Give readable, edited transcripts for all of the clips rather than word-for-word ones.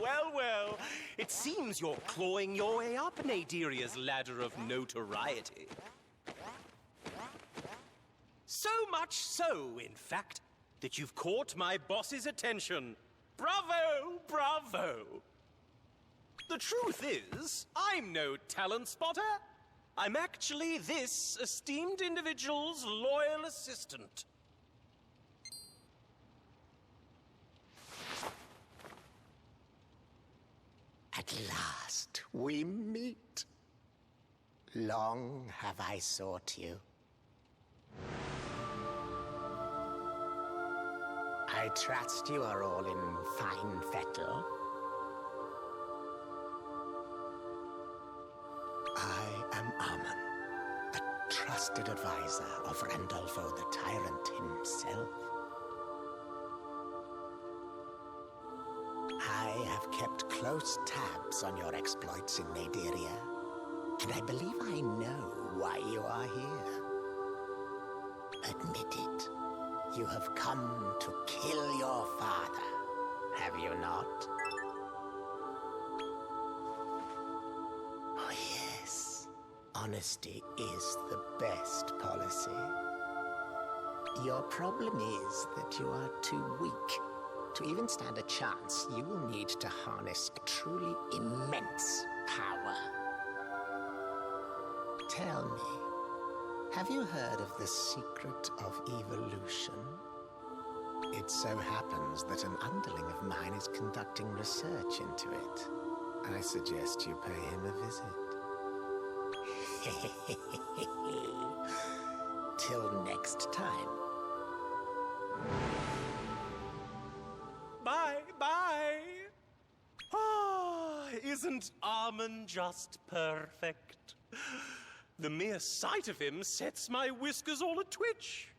Well, well. It seems you're clawing your way up Naderia's ladder of notoriety. So much so, in fact, that you've caught my boss's attention. Bravo, bravo. The truth is, I'm no talent spotter. I'm actually this esteemed individual's loyal assistant. At last, we meet. Long have I sought you. I trust you are all in fine fettle. I am Amun, a trusted advisor of Randolfo the Tyrant himself. I have kept close tabs on your exploits in Naderia, and I believe I know why you are here. Admit it, you have come to kill your father, have you not? Oh yes, honesty is the best policy. Your problem is that you are too weak. To even stand a chance, you will need to harness truly immense power. Tell me, have you heard of the secret of evolution? It so happens that an underling of mine is conducting research into it. I suggest you pay him a visit. Till next time. Bye. Ah, isn't Amun just perfect? The mere sight of him sets my whiskers all a-twitch.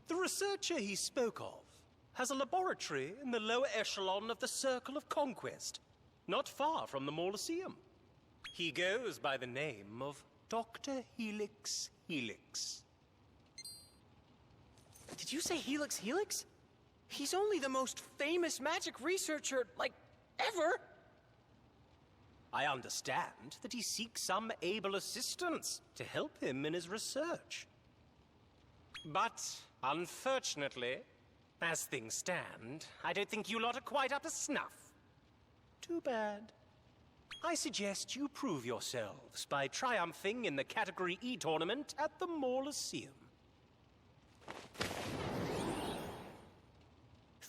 The researcher he spoke of has a laboratory in the lower echelon of the Circle of Conquest, not far from the Mauloseum. He goes by the name of Dr. Helix Helix. Did you say Helix Helix? He's only the most famous magic researcher, like, ever. I understand that he seeks some able assistance to help him in his research. But, unfortunately, as things stand, I don't think you lot are quite up to snuff. Too bad. I suggest you prove yourselves by triumphing in the Category E tournament at the Mauloseum.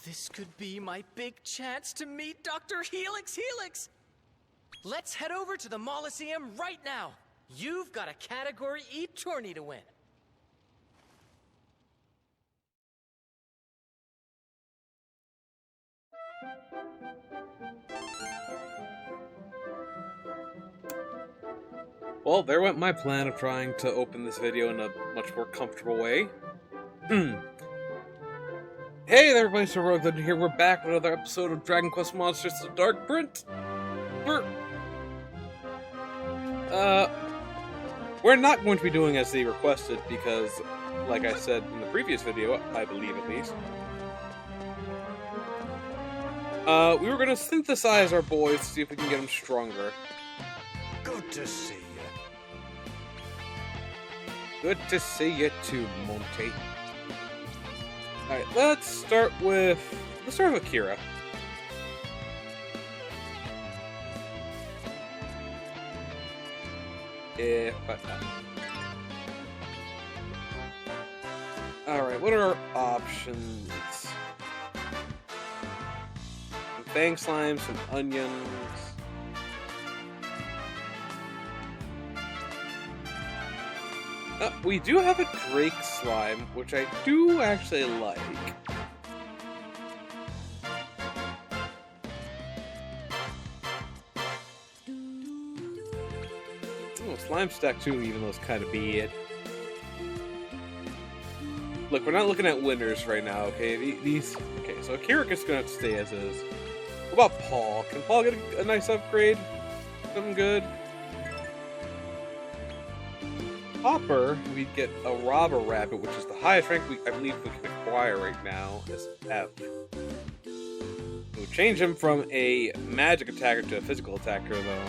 This could be my big chance to meet Dr. Helix Helix! Let's head over to the Mauloseum right now! You've got a Category E tourney to win! Well, there went my plan of trying to open this video in a much more comfortable way. Hey there, everybody, so HeroicLegend here. We're back with another episode of Dragon Quest Monsters: The Dark Print. We're not going to be doing as they requested because, like I said in the previous video, I believe at least, we were going to synthesize our boys to see if we can get them stronger. Good to see you. Good to see you too, Monty. Alright, let's start with Akira. Alright, what are our options? Some fang slime, some onions. We do have a Drake slime, which I do actually like. Oh, slime stack too, even though it's kind of bad. Look, we're not looking at winners right now, okay? Okay, so Akira is gonna have to stay as is. What about Paul? Can Paul get a nice upgrade? Something good? Hopper, we get a Robber Rabbit, which is the highest rank I believe we can acquire right now, is F. Ooh, Change him from a magic attacker to a physical attacker, though.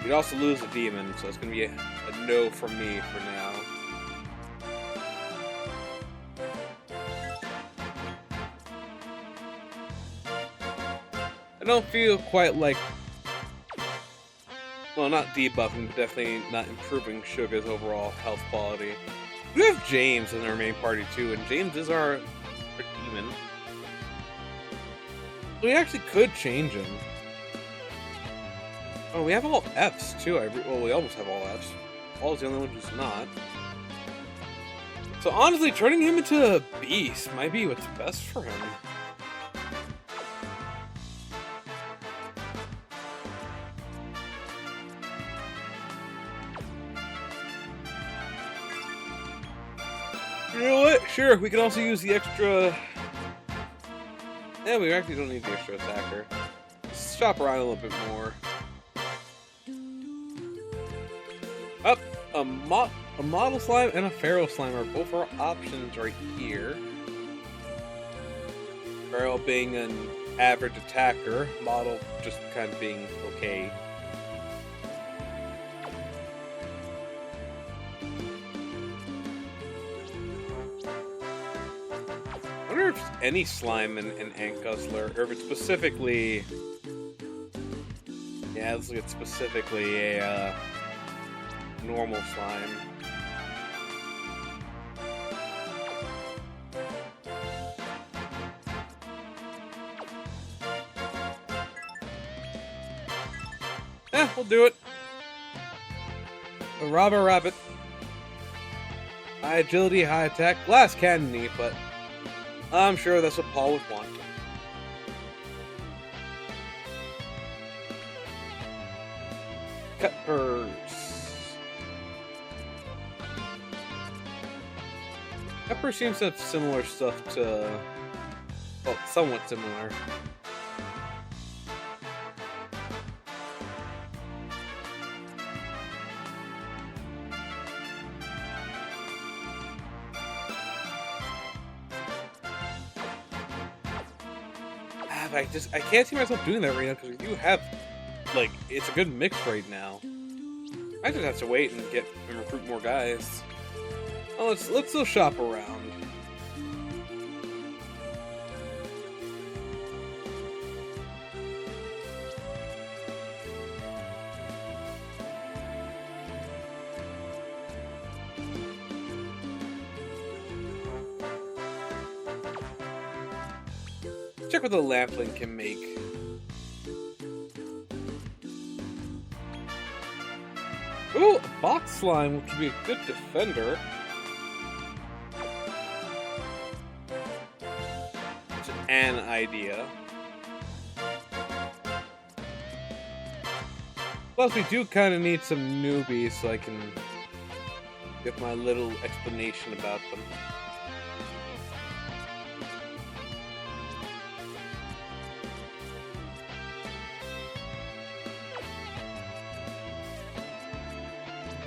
You'd also lose a demon, so it's gonna be a no from me for now. I don't feel quite like, well, not debuffing, but definitely not improving Suga's overall health quality. We have James in our main party too, and James is our demon. We actually could change him. Oh, we have all Fs too. Well, we almost have all Fs. Paul's the only one who's not. So honestly, turning him into a beast might be what's best for him. You know what? Sure, we can also use the extra... Yeah, we actually don't need the extra attacker. Let's shop around a little bit more. Up, a model slime and a feral slime are both our options right here. Feral being an average attacker, model just kind of being okay. I wonder if there's any slime in Ant Guzzler, or if it's specifically... Yeah, it looks like it's specifically a normal slime. We'll do it. A robber rabbit. High agility, high attack, glass cannony, but I'm sure that's what Paul would want. Cuppers. Pepper seems to have similar stuff to... Well, somewhat similar. I can't see myself doing that right now because we do have, like, it's a good mix right now. I just have to wait and recruit more guys. Oh, let's still shop around. Check what the Lampling can make. Ooh, a box slime, which would be a good defender. It's an idea. Plus, we do kind of need some newbies so I can give my little explanation about them.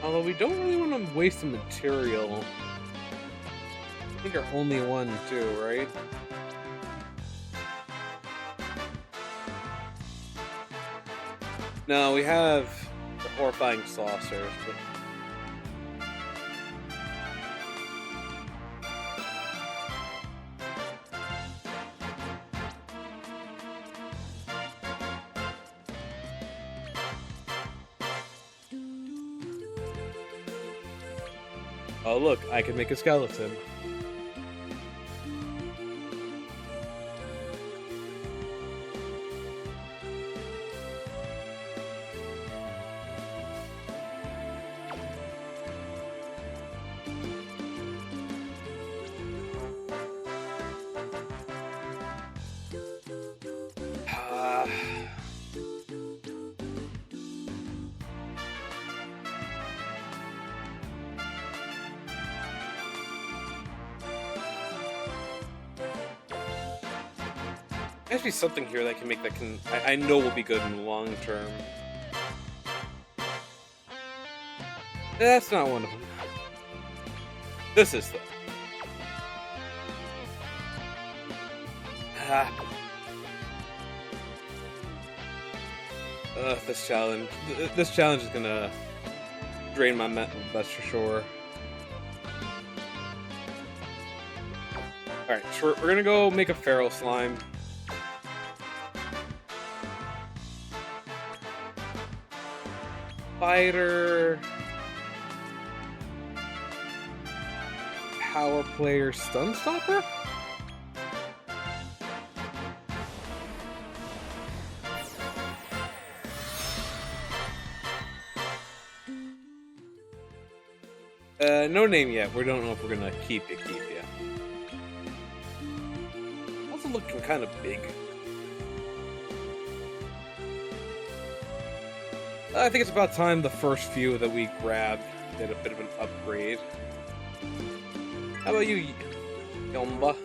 Although we don't really want to waste the material. I think our only one too, right? No, we have the horrifying saucers, but... Oh look, I can make a skeleton. Actually, something here that can make I know will be good in the long term. That's not one of them. This is though. This challenge. This challenge is gonna drain my mental, that's for sure. Alright, so we're gonna go make a feral slime. Fighter. Power player stun stopper? No name yet. We don't know if we're gonna keep you. Also looking kind of big. I think it's about time the first few that we grabbed did a bit of an upgrade. How about you, Yomba?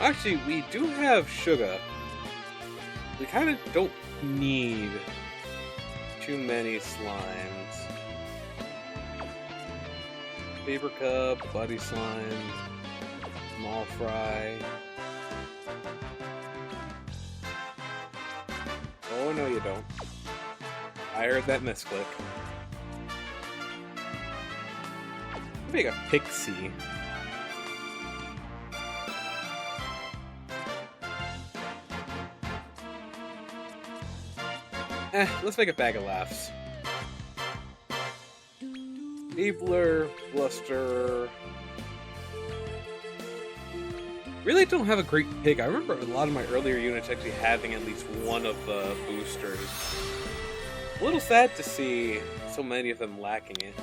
Actually, we do have sugar. We kind of don't need too many slimes. Paper cup, buddy slime, small fry. Oh no, you don't. I heard that misclick. Make a pixie. Let's make a bag of laughs. Abler, Bluster. Really don't have a great pick. I remember a lot of my earlier units actually having at least one of the boosters. A little sad to see so many of them lacking it.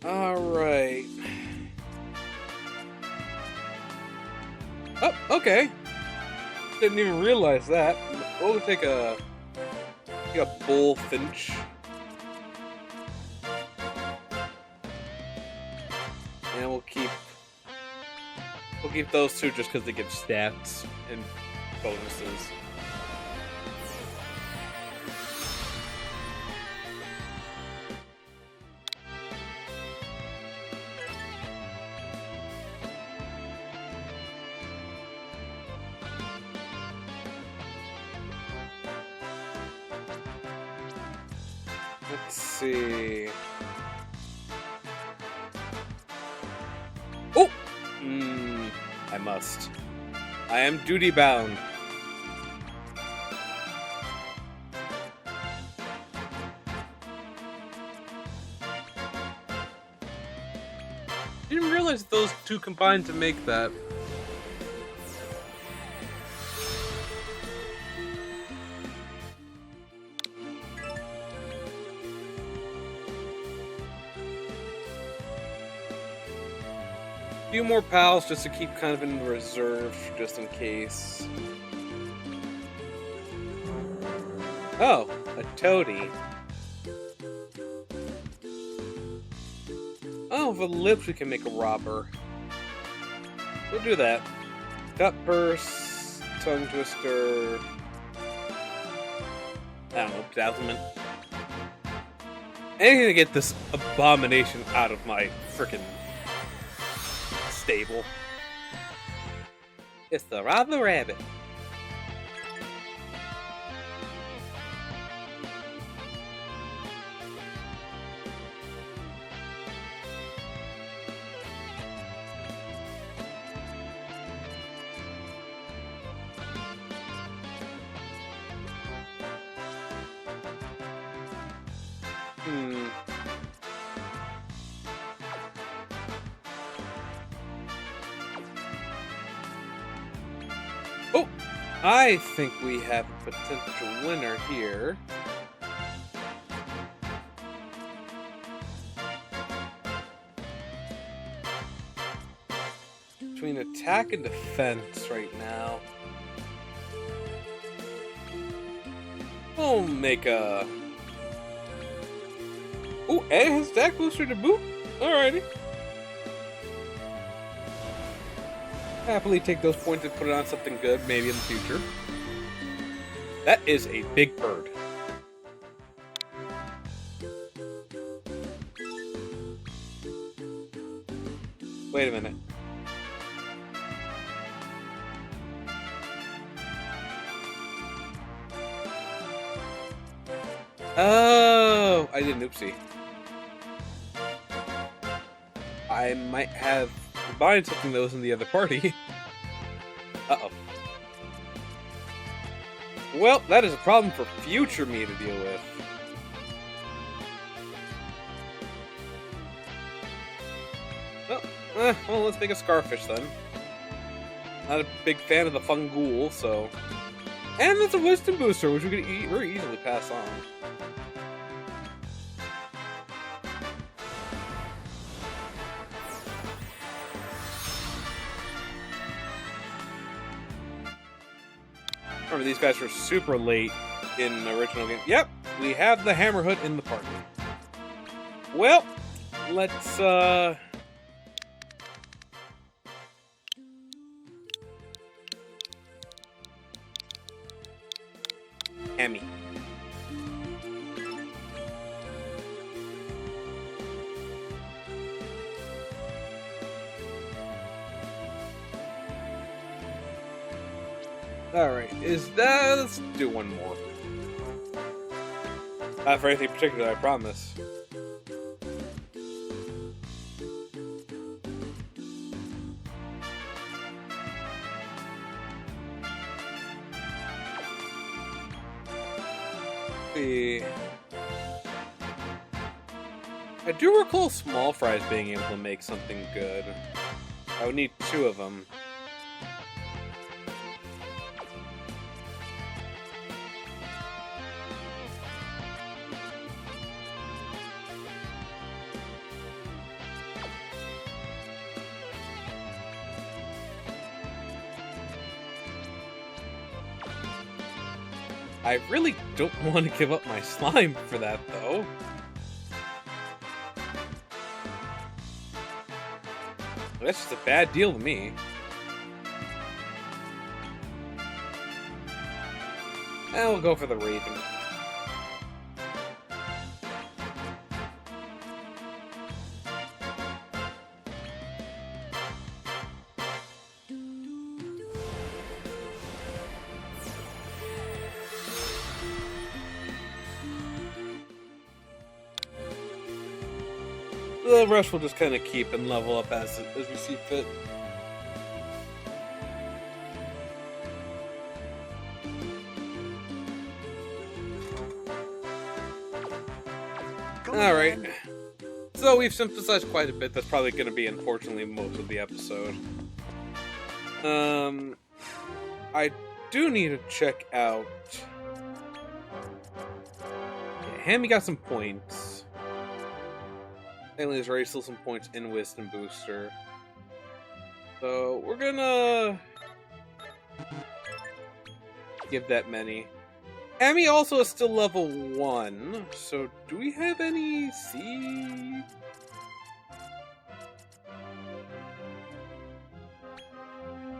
Alright. Oh, okay. Didn't even realize that. We'll take a bullfinch. And we'll keep those two just because they give stats and bonuses. Let's see. Oh! I must. I am duty bound. Didn't realize those two combined to make that. Few more pals just to keep kind of in reserve, just in case. Oh, a toady. Oh, for the lips we can make a robber. We'll do that. Cut purse, tongue twister. I don't know, dazzlement. Anything to get this abomination out of my frickin' stable. It's the Robber Rabbit. Oh, I think we have a potential winner here. between attack and defense right now. We'll make a... Oh, and his attack booster to boot? Alrighty. Happily take those points and put it on something good, maybe in the future. That is a big bird. Wait a minute. Oh, I did an oopsie. I might have combined something that was in the other party. Uh-oh. Well, that is a problem for future me to deal with. Well, let's make a Scarfish then. Not a big fan of the Fungool, so... And that's a Wisdom Booster, which we could very easily pass on. Remember, these guys were super late in the original game. Yep, we have the Hammerhood in the party. Well, let's, Hammy. Alright, is that... Let's do one more. Not for anything particular, I promise. See. I do recall Small Fries being able to make something good. I would need 2 of them. I really don't want to give up my slime for that, though. That's just a bad deal to me. And we'll go for the Raven. The rest will just kind of keep and level up as we see fit. Alright. So we've synthesized quite a bit. That's probably going to be, unfortunately, most of the episode. I do need to check out... Yeah, Hammy got some points. Alien's already still some points in Wisdom Booster. So we're gonna give that many. Hammy also is still level 1, so do we have any C?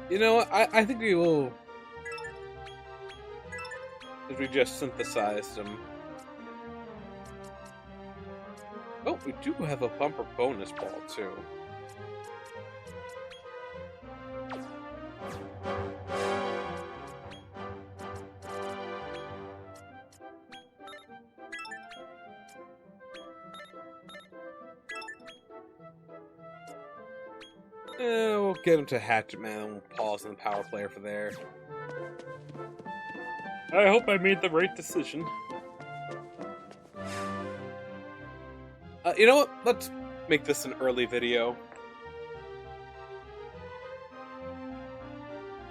You know what, I think we will, because we just synthesized them. Oh, we do have a bumper bonus ball, too. We'll get him to Hatchet Man and we'll pause on the power player for there. I hope I made the right decision. You know what? Let's make this an early video.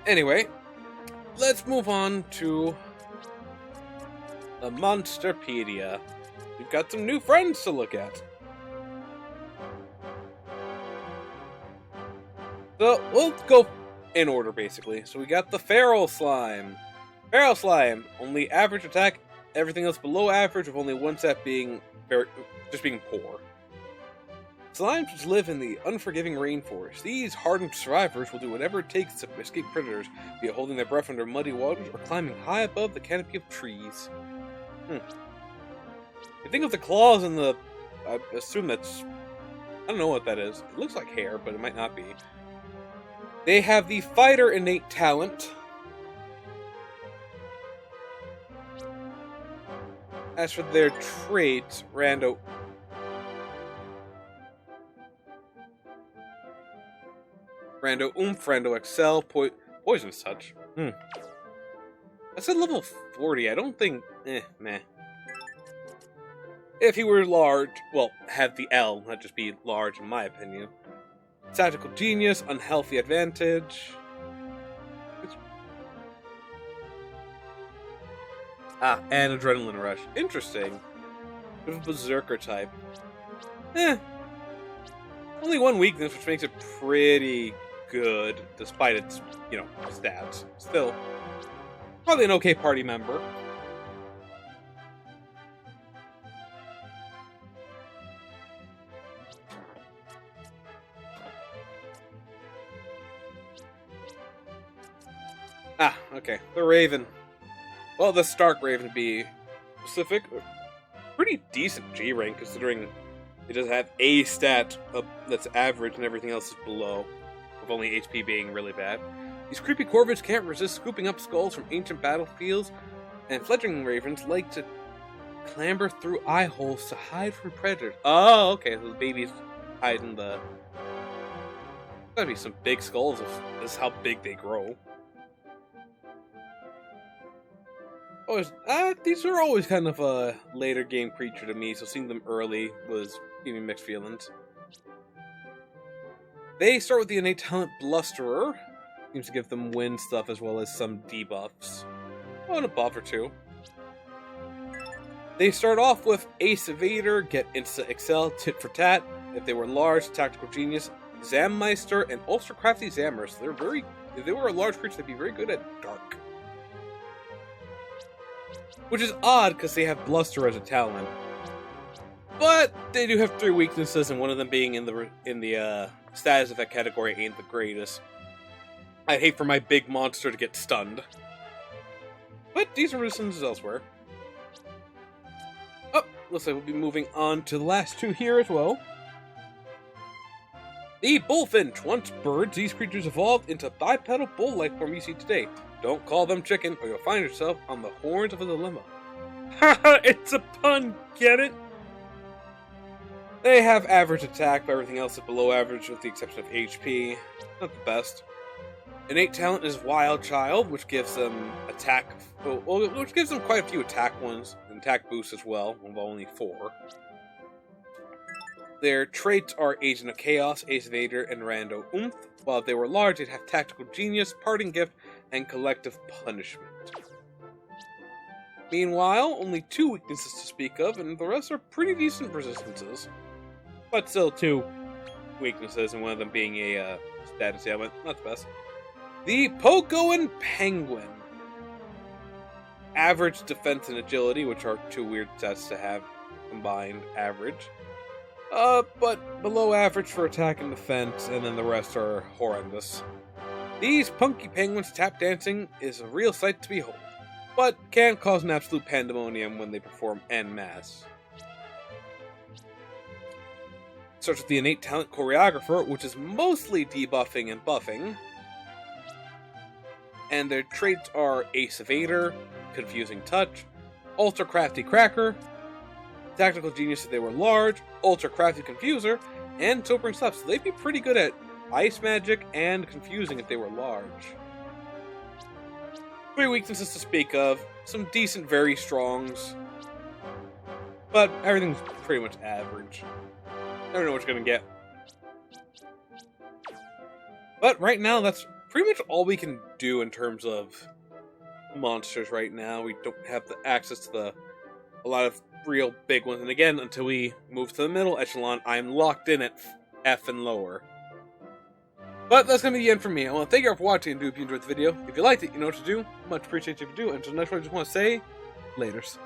Anyway, let's move on to the Monsterpedia. We've got some new friends to look at. So, we'll go in order, basically. So we got the Feral Slime. Feral Slime, only average attack, everything else below average, with only one stat being being poor. Slimes which live in the unforgiving rainforest. These hardened survivors will do whatever it takes to escape predators, be it holding their breath under muddy waters or climbing high above the canopy of trees. You think of the claws and the... I assume that's... I don't know what that is. It looks like hair, but it might not be. They have the Fighter innate talent. As for their traits, Rando Oomph, Rando Excel, Poisonous Touch. I said level 40, I don't think... meh. If he were large, well, have the L, not just be large in my opinion. Tactical Genius, Unhealthy Advantage. And Adrenaline Rush. Interesting. Bit of a Berserker type. Only one weakness, which makes it pretty good, despite its, stats. Still, probably an okay party member. Okay. The Raven. Well, the Stark Raven to be specific. Pretty decent G rank, considering it does have a stat that's average and everything else is below, with only HP being really bad. These creepy corvids can't resist scooping up skulls from ancient battlefields, and fledgling ravens like to clamber through eye holes to hide from predators. Oh, okay, so the babies hide in the... Gotta be some big skulls if this is how big they grow. These are always kind of a later game creature to me, so seeing them early was giving me mixed feelings. They start with the innate talent Blusterer. Seems to give them wind stuff as well as some debuffs. Oh, and a buff or two. They start off with Ace Evader, get Insta Excel, Tit for Tat. If they were large, Tactical Genius, Zammeister, and Ultra Crafty Zammer. So if they were a large creature, they'd be very good at Dark. Which is odd, because they have Bluster as a talent. But they do have 3 weaknesses, and one of them being in the status effect category ain't the greatest. I'd hate for my big monster to get stunned. But decent resistances elsewhere. Oh, looks like we'll be moving on to the last 2 here as well. The Bullfinch. Once birds, these creatures evolved into bipedal bull-like form you see today. Don't call them chicken, or you'll find yourself on the horns of a dilemma. Haha, it's a pun, get it? They have average attack, but everything else is below average with the exception of HP. Not the best. Innate talent is Wild Child, which gives them which gives them quite a few attack ones, and attack boosts as well, of only 4. Their traits are Agent of Chaos, Ace Evader, and Rando Oomph. While if they were large, they'd have Tactical Genius, Parting Gift, and Collective Punishment. Meanwhile, only 2 weaknesses to speak of, and the rest are pretty decent resistances. But still 2 weaknesses, and one of them being a status ailment. Not the best. The Pocoan Penguin. Average defense and agility, which are 2 weird stats to have combined average. But below average for attack and defense, and then the rest are horrendous. These punky penguins tap dancing is a real sight to behold, but can cause an absolute pandemonium when they perform en masse. Starts with the innate talent Choreographer, which is mostly debuffing and buffing. And their traits are Ace Evader, Confusing Touch, Ultra Crafty Cracker, Tactical Genius if they were large, Ultra Crafty Confuser, and Sobering Stuff. So they'd be pretty good at Ice Magic and Confusing if they were large. 3 weaknesses to speak of, some decent very strongs, but everything's pretty much average. Never know what you're gonna get. But right now, that's pretty much all we can do in terms of monsters right now. We don't have the access to a lot of real big ones. And again, until we move to the middle echelon, I'm locked in at F and lower. But that's going to be the end for me. I want to thank you all for watching and do if you enjoyed the video. If you liked it, you know what to do. Much appreciate you if you do. Until next one, I just want to say, laters.